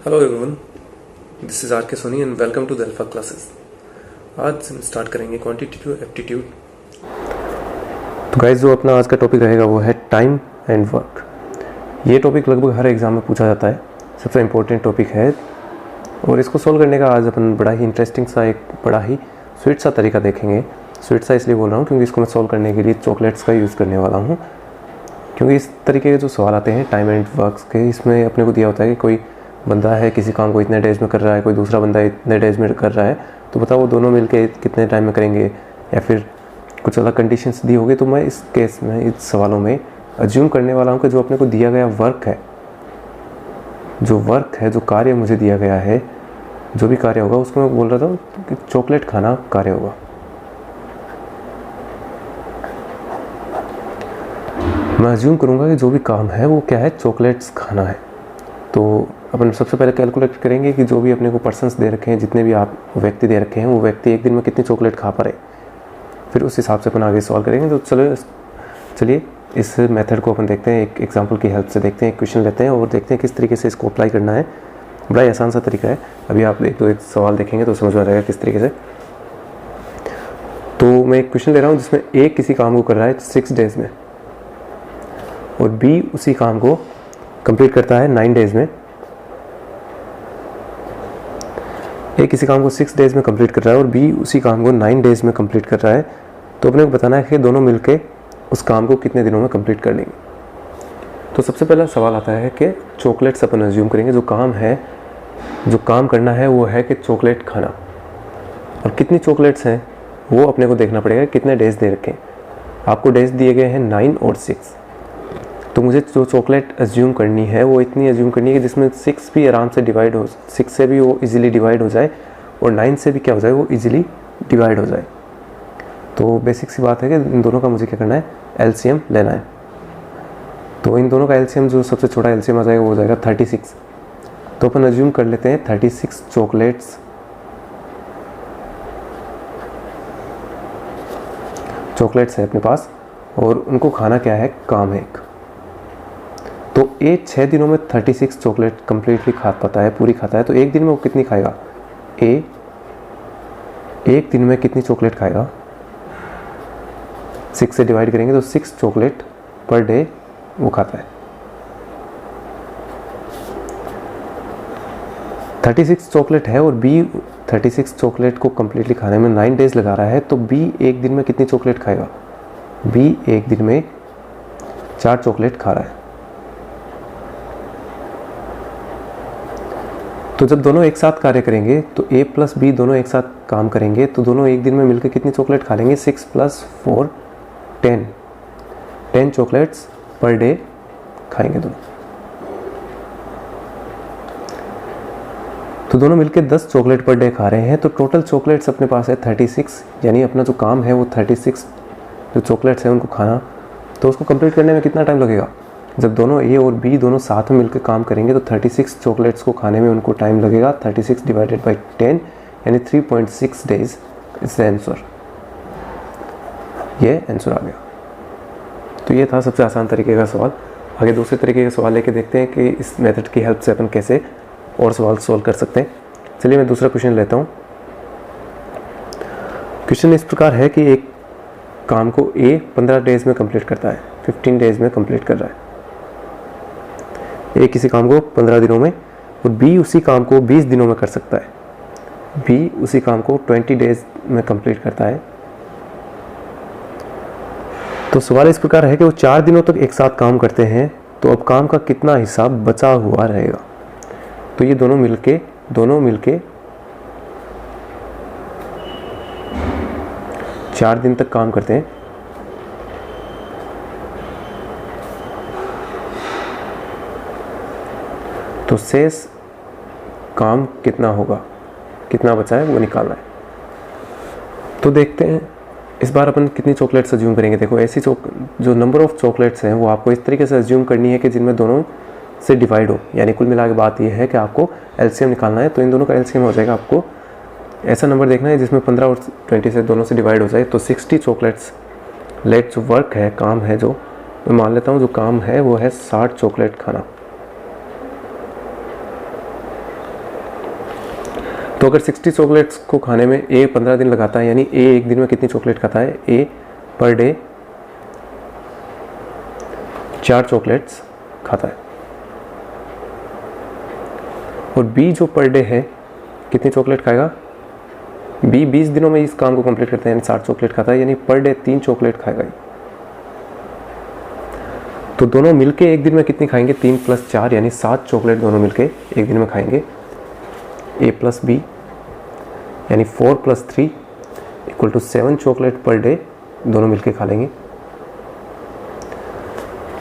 Hello everyone, this is R K Soni and welcome to the alpha classes. आज हम start करेंगे quantitative aptitude. तो guys, जो अपना आज का टॉपिक रहेगा वो है टाइम एंड वर्क। ये टॉपिक लगभग हर एग्ज़ाम में पूछा जाता है, सबसे इम्पोर्टेंट टॉपिक है और इसको सॉल्व करने का आज अपन बड़ा ही इंटरेस्टिंग सा एक बड़ा ही स्वीट सा तरीका देखेंगे। स्वीट सा इसलिए बोल रहा हूँ क्योंकि इसको मैं सॉल्व करने के लिए चॉकलेट्स का यूज़ करने वाला हूँ, क्योंकि इस तरीके के जो सवाल आते हैं टाइम एंड वर्क्स के, इसमें अपने को दिया होता है कि कोई बंदा है किसी काम को इतने डेज में कर रहा है, कोई दूसरा बंदा इतने डेज में कर रहा है, तो बताओ वो दोनों मिलके कितने टाइम में करेंगे, या फिर कुछ अलग कंडीशंस दी होगी। तो मैं इस केस में इस सवालों में अज्यूम करने वाला हूँ कि जो अपने को दिया गया वर्क है, जो कार्य मुझे दिया गया है, जो भी कार्य होगा उसको मैं बोल रहा था कि चॉकलेट खाना कार्य होगा। मैं अज्यूम करूँगा कि जो भी काम है वो क्या है, चॉकलेट्स खाना है। तो अपन सबसे पहले कैलकुलेट करेंगे कि जो भी अपने को पर्सन्स दे रखे हैं, जितने भी आप व्यक्ति दे रखे हैं, वो व्यक्ति एक दिन में कितनी चॉकलेट खा पा रहे, फिर उस हिसाब से अपन आगे सॉल्व करेंगे। तो चलिए इस मेथड को अपन देखते हैं, एक एग्जांपल की हेल्प से देखते हैं, एक क्वेश्चन लेते हैं और देखते हैं किस तरीके से इसको अप्लाई करना है। बड़ा ही आसान सा तरीका है। अभी आप एक सवाल देखेंगे तो समझ में आ जाएगा किस तरीके से। तो मैं एक क्वेश्चन ले रहा हूँ जिसमें ए किसी काम को कर रहा है 6 डेज में और बी उसी काम को कंप्लीट करता है 9 डेज में। ए किसी काम को 6 डेज में कंप्लीट कर रहा है और बी उसी काम को 9 डेज में कंप्लीट कर रहा है। तो अपने को बताना है कि दोनों मिलके उस काम को कितने दिनों में कंप्लीट कर लेंगे। तो सबसे पहला सवाल आता है कि चॉकलेट्स अपन अज्यूम करेंगे। जो काम करना है वो है कि चॉकलेट खाना, और कितनी चॉकलेट्स हैं वो अपने को देखना पड़ेगा, कितने डेज दे रखे हैं। आपको डेज दिए गए हैं 9 और 6। तो मुझे जो चॉकलेट अज्यूम करनी है वो इतनी अज्यूम करनी है कि जिसमें 6 भी आराम से डिवाइड हो, 6 से भी वो इजीली डिवाइड हो जाए और 9 से भी क्या हो जाए, वो इजीली डिवाइड हो जाए। तो बेसिक सी बात है कि इन दोनों का मुझे क्या करना है, एलसीएम लेना है। तो इन दोनों का एलसीएम, जो सबसे छोटा एलसीएम आ जाएगा वो हो जाएगा 36। तो अपन अज्यूम कर लेते हैं 36 चॉकलेट्स है अपने पास और उनको खाना क्या है, काम है एक। तो ए 6 दिनों में 36 चॉकलेट कंप्लीटली खा पाता है, पूरी खाता है। तो एक दिन में वो कितनी खाएगा, ए एक दिन में कितनी चॉकलेट खाएगा, 6 से डिवाइड करेंगे तो 6 चॉकलेट पर डे वो खाता है। 36 चॉकलेट है और बी 36 चॉकलेट को कंप्लीटली खाने में 9 डेज लगा रहा है। तो बी एक दिन में कितनी चॉकलेट खाएगा, बी एक दिन में 4 चॉकलेट खा रहा है। तो जब दोनों एक साथ कार्य करेंगे तो ए प्लस बी दोनों एक साथ काम करेंगे तो दोनों एक दिन में मिलकर कितनी चॉकलेट खा लेंगे, 6 + 4 10 चॉकलेट्स पर डे खाएंगे दोनों। तो दोनों मिलकर 10 चॉकलेट पर डे खा रहे हैं। तो टोटल चॉकलेट्स अपने पास है 36, यानी अपना जो काम है वो 36 जो चॉकलेट्स हैं उनको खाना। तो उसको कंप्लीट करने में कितना टाइम लगेगा, जब दोनों ए और बी दोनों साथ में मिलकर काम करेंगे तो 36 चॉकलेट्स को खाने में उनको टाइम लगेगा 36 डिवाइडेड बाई 10 यानी 3.6 डेज इज द आंसर। ये आंसर आ गया। तो ये था सबसे आसान तरीके का सवाल। आगे दूसरे तरीके का सवाल लेके देखते हैं कि इस मेथड की हेल्प से अपन कैसे और सवाल सोल्व कर सकते हैं। चलिए मैं दूसरा क्वेश्चन लेता हूँ। क्वेश्चन इस प्रकार है कि एक काम को ए 15 डेज में कंप्लीट करता है, 15 डेज में कंप्लीट कर रहा है। ए किसी काम को 15 दिनों में और बी उसी काम को 20 दिनों में कर सकता है। बी उसी काम को 20 डेज में कंप्लीट करता है। तो सवाल इस प्रकार है कि वो 4 दिनों तक एक साथ काम करते हैं, तो अब काम का कितना हिस्सा बचा हुआ रहेगा। तो ये दोनों मिलके 4 दिन तक काम करते हैं। तो शेष काम कितना होगा, कितना बचा है वो निकालना है। तो देखते हैं इस बार अपन कितनी चॉकलेट्स अज्यूम करेंगे। देखो ऐसी जो नंबर ऑफ चॉकलेट्स हैं वो आपको इस तरीके से अज्यूम करनी है कि जिनमें दोनों से डिवाइड हो, यानी कुल मिला के बात ये है कि आपको एलसीएम निकालना है। तो इन दोनों का एलसीएम हो जाएगा, आपको ऐसा नंबर देखना है जिसमें 15 और 20 से दोनों से डिवाइड हो जाए। तो 60 चॉकलेट्स लेट जो वर्क है, काम है, जो मैं मान लेता हूँ जो काम है वो है 60 चॉकलेट खाना। तो अगर 60 चॉकलेट्स को खाने में ए 15 दिन लगाता है, यानी ए एक दिन में कितनी चॉकलेट खाता है, ए पर डे 4 चॉकलेट्स खाता है। और बी जो पर डे है कितनी चॉकलेट खाएगा, बी 20 दिनों में इस काम को कंप्लीट करता है, यानी 60 चॉकलेट खाता है, यानी पर डे 3 चॉकलेट खाएगा। तो दोनों मिलके एक दिन में कितनी खाएंगे, 3 + 4 यानी 7 चॉकलेट दोनों मिलके एक दिन में खाएंगे। ए प्लस बी यानी 4 + 3 = 7 चॉकलेट पर डे दोनों मिलके खा लेंगे।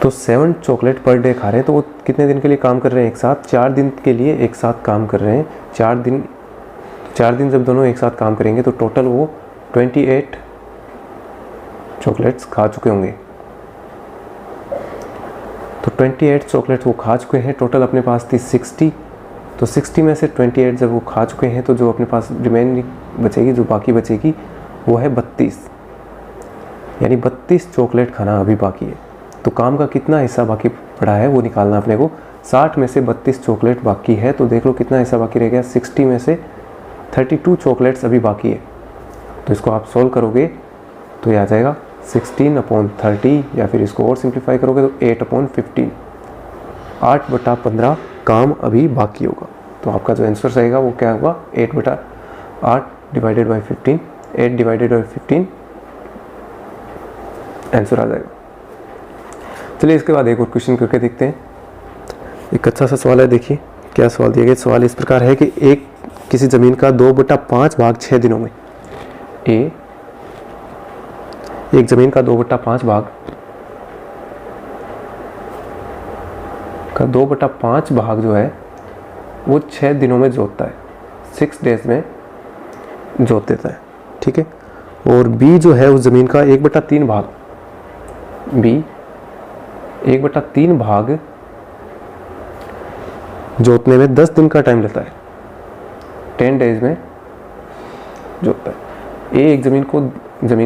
तो 7 चॉकलेट पर डे खा रहे हैं, तो वो कितने दिन के लिए काम कर रहे हैं एक साथ, 4 दिन के लिए एक साथ काम कर रहे हैं। 4 दिन जब दोनों एक साथ काम करेंगे तो टोटल वो 28 चॉकलेट्स खा चुके होंगे। तो 28 चॉकलेट्स वो खा चुके हैं। टोटल अपने पास थी 60, तो 60 में से 28 जब वो खा चुके हैं तो जो अपने पास रिमेनिंग बचेगी, जो बाकी बचेगी वो है 32, यानी 32 चॉकलेट खाना अभी बाकी है। तो काम का कितना हिस्सा बाकी पड़ा है वो निकालना अपने को। 60 में से 32 चॉकलेट बाकी है, तो देख लो कितना हिस्सा बाकी रह गया, 60 में से 32 चॉकलेट्स अभी बाकी है। तो इसको आप सॉल्व करोगे तो ये आ जाएगा 16/30, या फिर इसको और सिंप्लीफाई करोगे तो 8/15, 8/15 काम अभी बाकी होगा। तो आपका जो आंसर रहेगा वो क्या होगा, 8/8 divided by 15, 8 divided by 15 answer आ जाएगा। चलिए इसके बाद एक और क्वेश्चन करके देखते हैं। एक अच्छा सा सवाल है, देखिए क्या सवाल दिया गया। सवाल इस प्रकार है कि एक किसी ज़मीन का 2/5 भाग 6 दिनों में, एक ज़मीन का 2/5 भाग जो है वो 6 दिनों में जोतता है, 6 डेज में जोत देता है, ठीक है। और बी जो है उस ज़मीन का 1/3 भाग, बी 1/3 भाग जोतने में 10 दिन का टाइम लेता है, 10 डेज में जोतता है। ए एक ज़मीन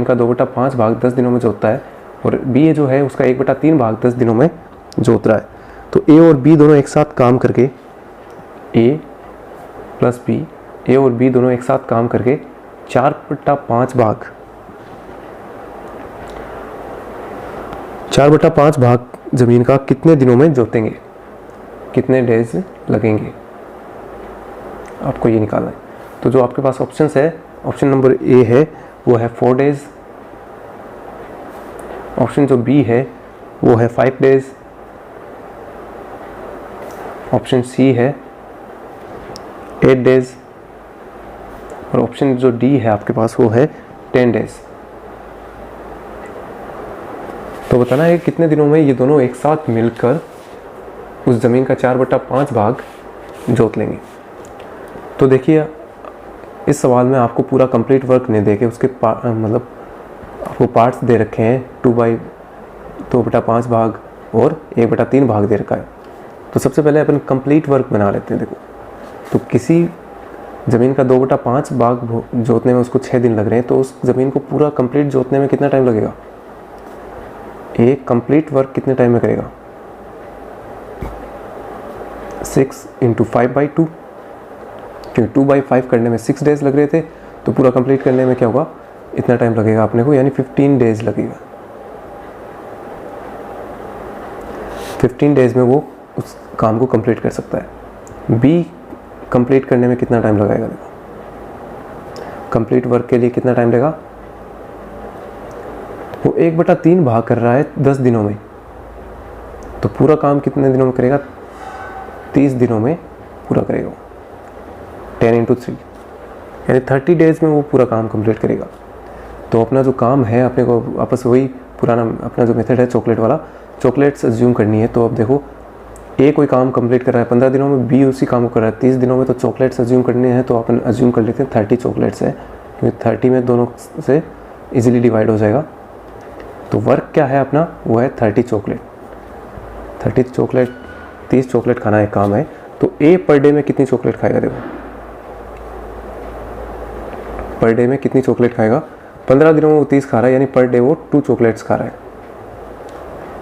का 2/5 भाग 10 दिनों में जोतता है, और बी जो है उसका 1/3 भाग 10 दिनों में जोत रहा है। तो ए और बी दोनों एक साथ काम करके, ए और बी दोनों एक साथ काम करके 4/5 भाग ज़मीन का कितने दिनों में जोतेंगे, कितने डेज लगेंगे, आपको ये निकालना है। तो जो आपके पास ऑप्शंस है, ऑप्शन नंबर ए है वो है 4 डेज, ऑप्शन जो बी है वो है 5 डेज, ऑप्शन सी है 8 डेज, और ऑप्शन जो डी है आपके पास वो है 10 डेज। तो बताना है कितने दिनों में ये दोनों एक साथ मिलकर उस ज़मीन का 4/5 भाग जोत लेंगे। तो देखिए इस सवाल में आपको पूरा कंप्लीट वर्क नहीं देके उसके मतलब आपको पार्ट्स दे रखे हैं, 2/5 भाग और 1/3 भाग दे रखा है। तो सबसे पहले अपन कंप्लीट वर्क बना लेते हैं। देखो, तो किसी ज़मीन का 2/5 भाग जोतने में उसको 6 दिन लग रहे हैं, तो उस ज़मीन को पूरा कंप्लीट जोतने में कितना टाइम लगेगा, एक कंप्लीट वर्क कितने टाइम में करेगा, 6 × 5/2, क्योंकि 2/5 करने में 6 डेज लग रहे थे, तो पूरा कंप्लीट करने में क्या होगा, इतना टाइम लगेगा अपने को, यानी 15 डेज लगेगा। 15 डेज में वो उस काम को कंप्लीट कर सकता है। बी कंप्लीट करने में कितना टाइम लगाएगा, देखो कंप्लीट वर्क के लिए कितना टाइम लगेगा, वो 1/3 भाग कर रहा है 10 दिनों में, तो पूरा काम कितने दिनों में करेगा, 30 दिनों में पूरा करेगा, 10 × 3 यानी 30 डेज में वो पूरा काम कंप्लीट करेगा। तो अपना जो काम है अपने को वापस वही पुराना अपना जो मेथड है चॉकलेट वाला, चॉकलेट्स अज्यूम करनी है। तो अब देखो ए कोई काम कंप्लीट कर रहा है 15 दिनों में, बी उसी काम को कर रहा है 30 दिनों में, तो चॉकलेट्स अज्यूम करने हैं। तो अपन अज्यूम कर लेते हैं 30 चॉकलेट्स है, क्योंकि 30 में दोनों से इजीली डिवाइड हो जाएगा। तो वर्क क्या है अपना, वो है 30 चॉकलेट, 30 चॉकलेट खाना एक काम है। तो ए पर डे में कितनी चॉकलेट खाएगा, देखो पर डे में कितनी चॉकलेट खाएगा, 15 दिनों में वो 30 खा रहा है, यानी पर डे वो 2 चॉकलेट्स खा रहा है।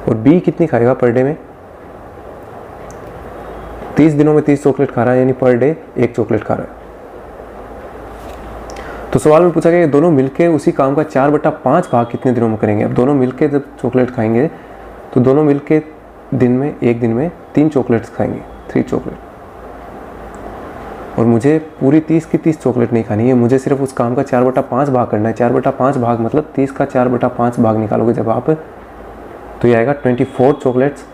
और बी कितनी खाएगा पर डे में, 30 दिनों में 30 चॉकलेट खा रहा है, यानी पर डे 1 चॉकलेट खा रहा है। तो सवाल में पूछा गया कि दोनों मिलके उसी काम का 4/5 भाग कितने दिनों में करेंगे। अब दोनों मिलके जब चॉकलेट खाएंगे तो दोनों मिलके एक दिन में 3 चॉकलेट्स खाएंगे, 3 चॉकलेट। और मुझे पूरी 30 की 30 चॉकलेट नहीं खानी है, मुझे सिर्फ उस काम का 4/5 भाग करना है। 4/5 भाग मतलब 30 का 4/5 भाग निकालोगे जब आप, तो ये आएगा 24 चॉकलेट्स।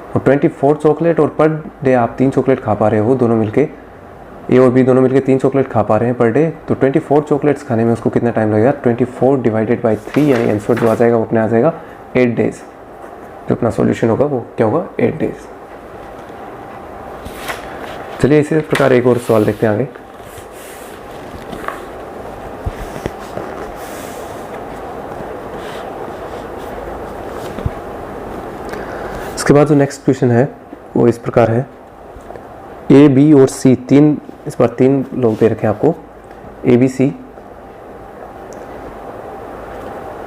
और 24 चॉकलेट और पर डे आप 3 चॉकलेट खा पा रहे हो, दोनों मिलके ए और बी दोनों मिलके 3 चॉकलेट खा पा रहे हैं पर डे। तो 24 चॉकलेट्स खाने में उसको कितना टाइम लगेगा? 24 डिवाइडेड बाई 3, यानी आंसर जो आ जाएगा वो अपने आ जाएगा 8 डेज। जो अपना सॉल्यूशन होगा वो क्या होगा? 8 डेज। चलिए इसी प्रकार एक और सवाल देखते हैं आगे। इसके बाद जो नेक्स्ट क्वेश्चन है वो इस प्रकार है, ए बी और सी इस बार 3 लोग दे रखे हैं आपको, ए बी सी।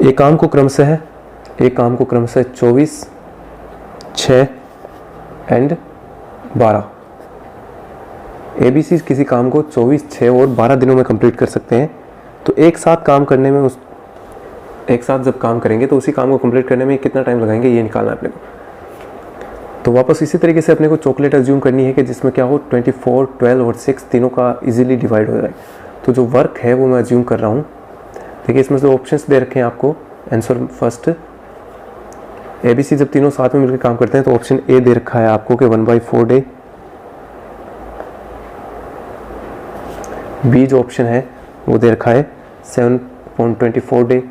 एक काम को क्रमशः 24, 6 एंड 12। ए बी सी किसी काम को 24, 6 और 12 दिनों में कंप्लीट कर सकते हैं। तो एक साथ काम करने में एक साथ जब काम करेंगे तो उसी काम को कंप्लीट करने में कितना टाइम लगाएंगे, ये निकालना है अपने को। तो वापस इसी तरीके से अपने को चॉकलेट एज्यूम करनी है कि जिसमें क्या हो, 24, 12 और 6 तीनों का इजीली डिवाइड हो जाए। तो जो वर्क है वो मैं एज्यूम कर रहा हूँ। देखिए इसमें जो ऑप्शंस दे रखे हैं आपको, answer first A B C जब तीनों साथ में मिलकर काम करते हैं तो ऑप्शन ए दे रखा है आपको कि 1/4 डे। बी जो ऑप्शन है वो दे रखा है 7/24 डे।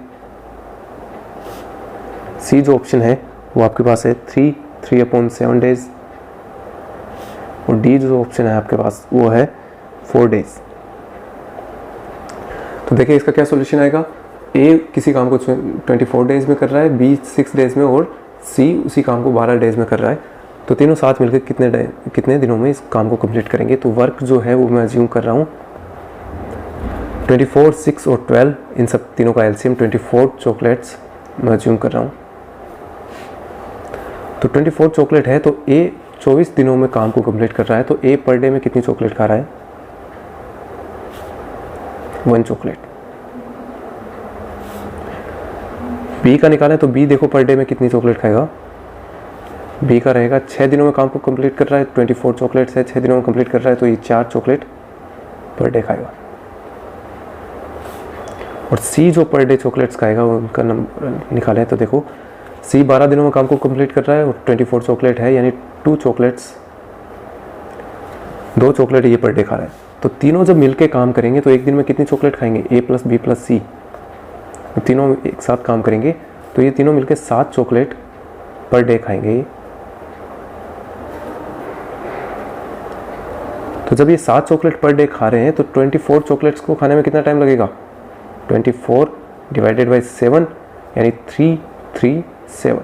सी जो ऑप्शन है वो आपके पास है 3/7 डेज। और डी जो ऑप्शन है आपके पास वो है 4 डेज। तो देखिए इसका क्या सॉल्यूशन आएगा, ए किसी काम को 24 डेज में कर रहा है, बी 6 डेज में और सी उसी काम को 12 डेज में कर रहा है। तो तीनों साथ मिलकर कितने दिनों में इस काम को कंप्लीट करेंगे। तो वर्क जो है वो मैं अज्यूम कर रहा हूँ 24, 6 और 12, इन सब तीनों का एलसीएम 24 चॉकलेट्स मैं अज्यूम कर रहा हूँ। तो 24 चॉकलेट है तो ए 24 दिनों में काम को कंप्लीट कर रहा है। तो ए पर डे में कितनी चॉकलेट खा रहा है? 1 चॉकलेट। बी का निकालें तो बी देखो पर डे में कितनी चॉकलेट खाएगा। बी का रहेगा 6 दिनों में काम को कंप्लीट कर रहा है, 24 चॉकलेट्स है, 6 दिनों में कंप्लीट कर रहा है तो ये 4 चॉकलेट पर डे खाएगा। और सी जो पर डे चॉकलेट्स खाएगा उनका नंबर निकालें तो देखो सी 12 दिनों में काम को कंप्लीट कर रहा है और 24 चॉकलेट है, यानी 2 चॉकलेट ये पर डे खा रहा है। तो तीनों जब मिलके काम करेंगे तो एक दिन में कितनी चॉकलेट खाएंगे? ए प्लस बी प्लस सी, तीनों एक साथ काम करेंगे तो ये तीनों मिलके 7 चॉकलेट पर डे खाएंगे। तो जब ये 7 चॉकलेट पर डे खा रहे हैं तो 24 चॉकलेट्स को खाने में कितना टाइम लगेगा? 24 डिवाइडेड बाई 7 यानी 3/7।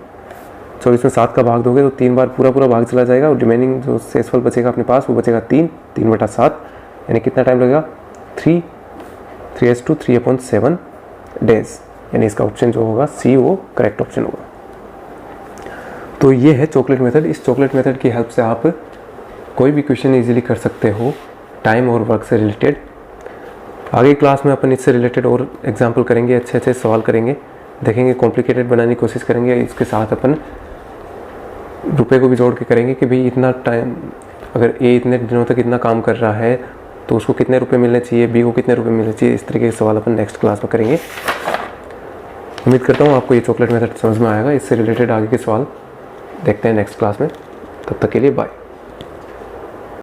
24 में 7 का भाग दोगे तो 3 बार पूरा भाग चला जाएगा और रिमेनिंग जो शेषफल बचेगा अपने पास वो बचेगा 3/7, यानी कितना टाइम लगेगा? 3/7 डेज। यानी इसका ऑप्शन जो होगा सी वो करेक्ट ऑप्शन होगा। तो ये है चॉकलेट मेथड। इस चॉकलेट मेथड की हेल्प से आप कोई भी क्वेश्चन इजीली कर सकते हो टाइम और वर्क से रिलेटेड। आगे क्लास में अपन इससे रिलेटेड और एग्जाम्पल करेंगे, अच्छे सवाल करेंगे, देखेंगे, कॉम्प्लिकेटेड बनाने की कोशिश करेंगे। इसके साथ अपन रुपए को भी जोड़ के करेंगे कि भाई इतना टाइम, अगर ए इतने दिनों तक इतना काम कर रहा है तो उसको कितने रुपए मिलने चाहिए, बी को कितने रुपए मिलने चाहिए। इस तरीके के सवाल अपन नेक्स्ट क्लास में करेंगे। उम्मीद करता हूँ आपको ये चॉकलेट मेथड समझ में आएगा। इससे रिलेटेड आगे के सवाल देखते हैं नेक्स्ट क्लास में। तब तक के लिए बाय।